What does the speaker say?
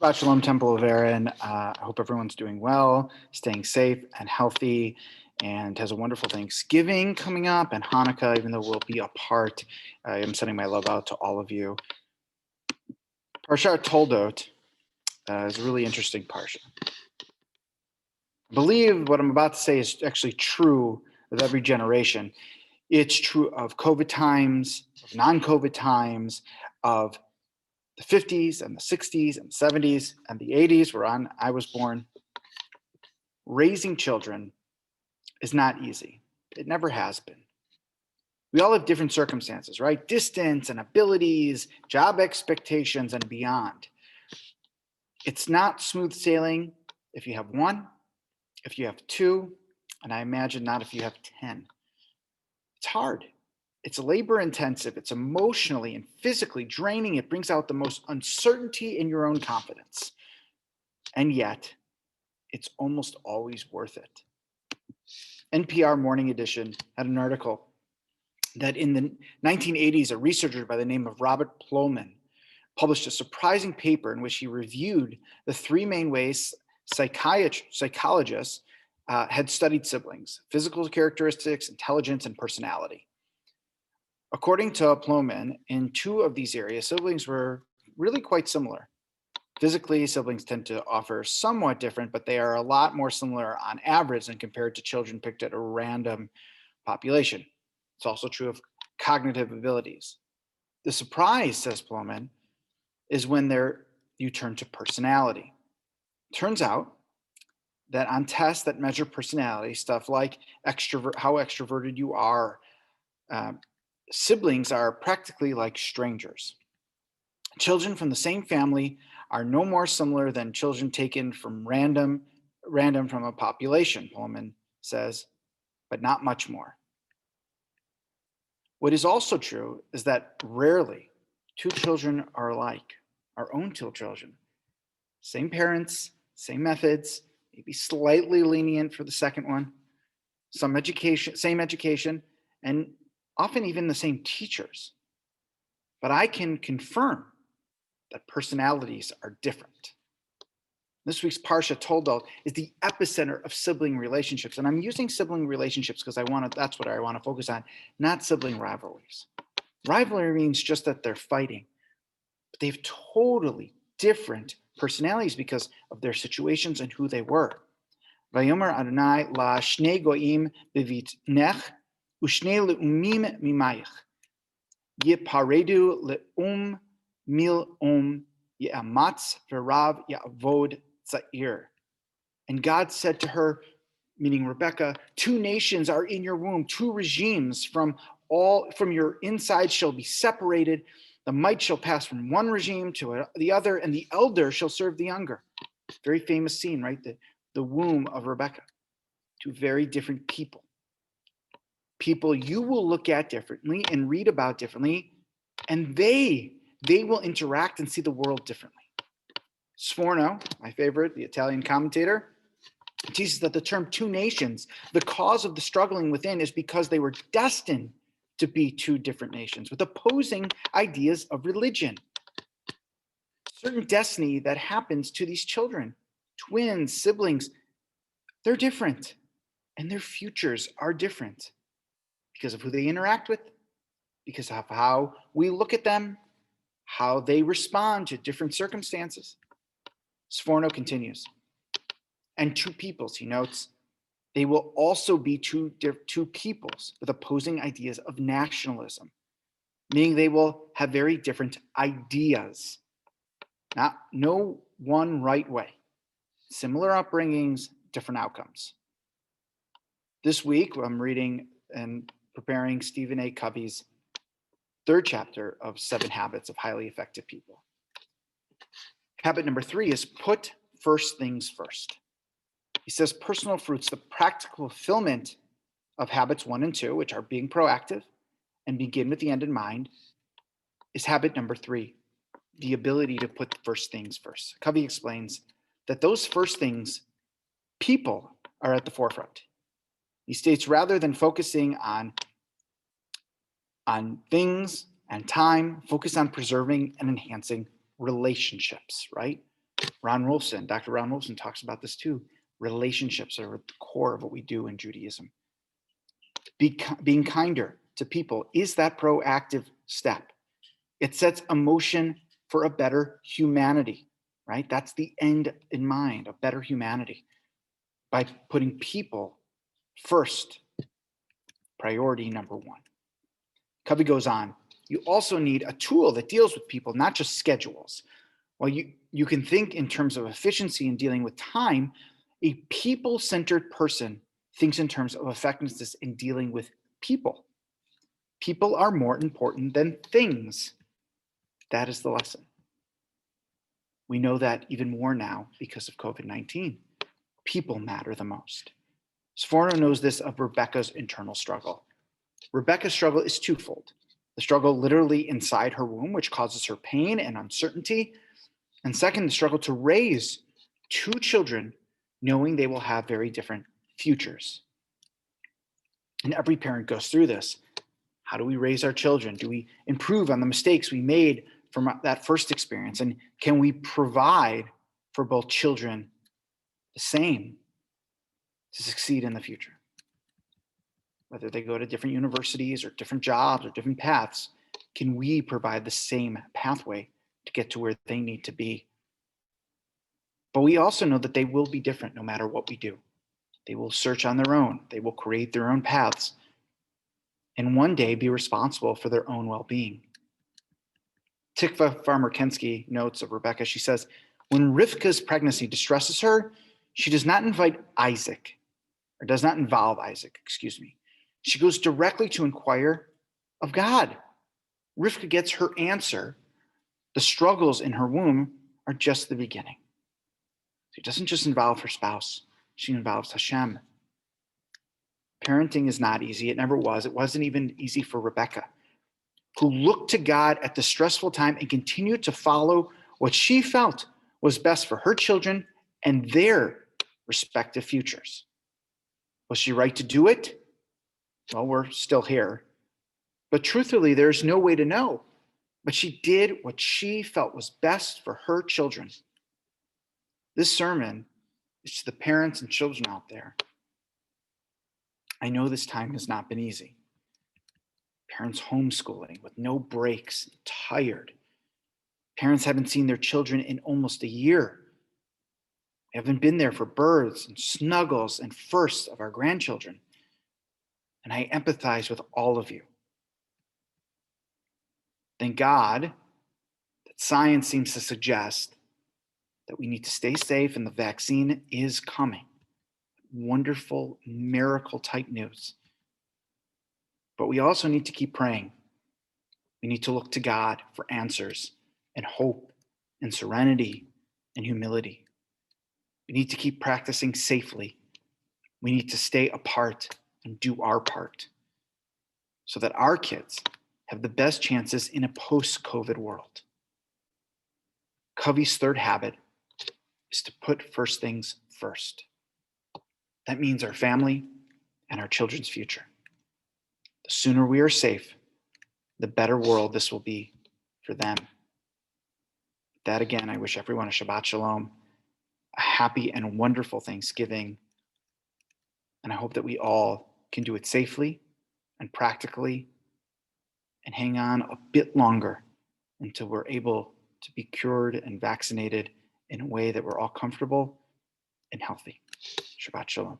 Shabbat Shalom, Temple of Aaron. I hope everyone's doing well, staying safe and healthy, and has a wonderful Thanksgiving coming up and Hanukkah, even though we'll be apart. I am sending my love out to all of you. Parsha Toldot is a really interesting parsha. I believe what I'm about to say is actually true of every generation. It's true of COVID times, of non-COVID times, of the 50s and the 60s and 70s and the 80s, I was born. Raising children is not easy. It never has been. We all have different circumstances, right? Distance and abilities, job expectations, and beyond. It's not smooth sailing if you have one, if you have two, and I imagine not if you have 10. It's hard. It's labor intensive. It's emotionally and physically draining. It brings out the most uncertainty in your own confidence. And yet, it's almost always worth it. NPR Morning Edition had an article that in the 1980s, a researcher by the name of Robert Plomin published a surprising paper in which he reviewed the three main ways psychologists had studied siblings: physical characteristics, intelligence, and personality. According to Plomin, in two of these areas, siblings were really quite similar. Physically, siblings tend to offer somewhat different, but they are a lot more similar on average than compared to children picked at a random population. It's also true of cognitive abilities. The surprise, says Plomin, is when you turn to personality. Turns out that on tests that measure personality, stuff like how extroverted you are, siblings are practically like strangers. Children from the same family are no more similar than children taken from random from a population, Pullman says, but not much more. What is also true is that rarely two children are alike, our own two children. Same parents, same methods, maybe slightly lenient for the second one, same education, and often even the same teachers. But I can confirm that personalities are different. This week's Parsha Toldot is the epicenter of sibling relationships. And I'm using sibling relationships because that's what I want to focus on, not sibling rivalries. Rivalry means just that they're fighting, but they have totally different personalities because of their situations and who they were. Vayomer Adonai la shnei goim bevitnech u'shnei le'umim mimayich yiparedu le'um mil ye'amatz v'rav ya'avod tza'ir. And God said to her, meaning Rebecca, two nations are in your womb, two regimes from your inside shall be separated. The might shall pass from one regime to the other, and the elder shall serve the younger. Very famous scene, right? The womb of Rebecca. Two very different people. People you will look at differently and read about differently, and they will interact and see the world differently. Sforno, my favorite, the Italian commentator, teaches that the term two nations, the cause of the struggling within is because they were destined to be two different nations with opposing ideas of religion. Certain destiny that happens to these children, twins, siblings, they're different, and their futures are different because of who they interact with, because of how we look at them, how they respond to different circumstances. Sforno continues, and two peoples, he notes, they will also be two peoples with opposing ideas of nationalism, meaning they will have very different ideas. No one right way. Similar upbringings, different outcomes. This week, I'm reading and preparing Stephen A. Covey's third chapter of 7 Habits of Highly Effective People. Habit number 3 is put first things first. He says personal fruits, the practical fulfillment of habits 1 and 2, which are being proactive and begin with the end in mind, is habit number 3, the ability to put first things first. Covey explains that those first things, people are at the forefront. He states rather than focusing on things and time, focus on preserving and enhancing relationships, right? Dr. Ron Wolfson talks about this too. Relationships are at the core of what we do in Judaism. Being kinder to people is that proactive step. It sets a motion for a better humanity, right? That's the end in mind, a better humanity, by putting people first, priority number one. Covey goes on, you also need a tool that deals with people, not just schedules. While you can think in terms of efficiency in dealing with time, a people-centered person thinks in terms of effectiveness in dealing with people. People are more important than things. That is the lesson. We know that even more now because of COVID-19. People matter the most. Sforno knows this of Rebecca's internal struggle. Rebecca's struggle is twofold. The struggle literally inside her womb, which causes her pain and uncertainty. And second, the struggle to raise two children, knowing they will have very different futures. And every parent goes through this. How do we raise our children? Do we improve on the mistakes we made from that first experience? And can we provide for both children the same to succeed in the future? Whether they go to different universities or different jobs or different paths, can we provide the same pathway to get to where they need to be? But we also know that they will be different no matter what we do. They will search on their own. They will create their own paths and one day be responsible for their own well-being. Tikva Farmer-Kensky notes of Rebecca, she says, when Rivka's pregnancy distresses her, she does not involve Isaac. She goes directly to inquire of God. Rivka gets her answer. The struggles in her womb are just the beginning. She doesn't just involve her spouse. She involves Hashem. Parenting is not easy. It never was. It wasn't even easy for Rebecca, who looked to God at the stressful time and continued to follow what she felt was best for her children and their respective futures. Was she right to do it? Well, we're still here. But truthfully, there's no way to know. But she did what she felt was best for her children. This sermon is to the parents and children out there. I know this time has not been easy. Parents homeschooling with no breaks, tired. Parents haven't seen their children in almost a year. We haven't been there for births and snuggles and firsts of our grandchildren. And I empathize with all of you. Thank God that science seems to suggest that we need to stay safe and the vaccine is coming. Wonderful miracle type news. But we also need to keep praying. We need to look to God for answers and hope and serenity and humility. We need to keep practicing safely. We need to stay apart and do our part so that our kids have the best chances in a post-COVID world. Covey's third habit is to put first things first. That means our family and our children's future. The sooner we are safe, the better world this will be for them. With that, again, I wish everyone a Shabbat Shalom, a happy and wonderful Thanksgiving, and I hope that we all can do it safely and practically and hang on a bit longer until we're able to be cured and vaccinated in a way that we're all comfortable and healthy. Shabbat Shalom.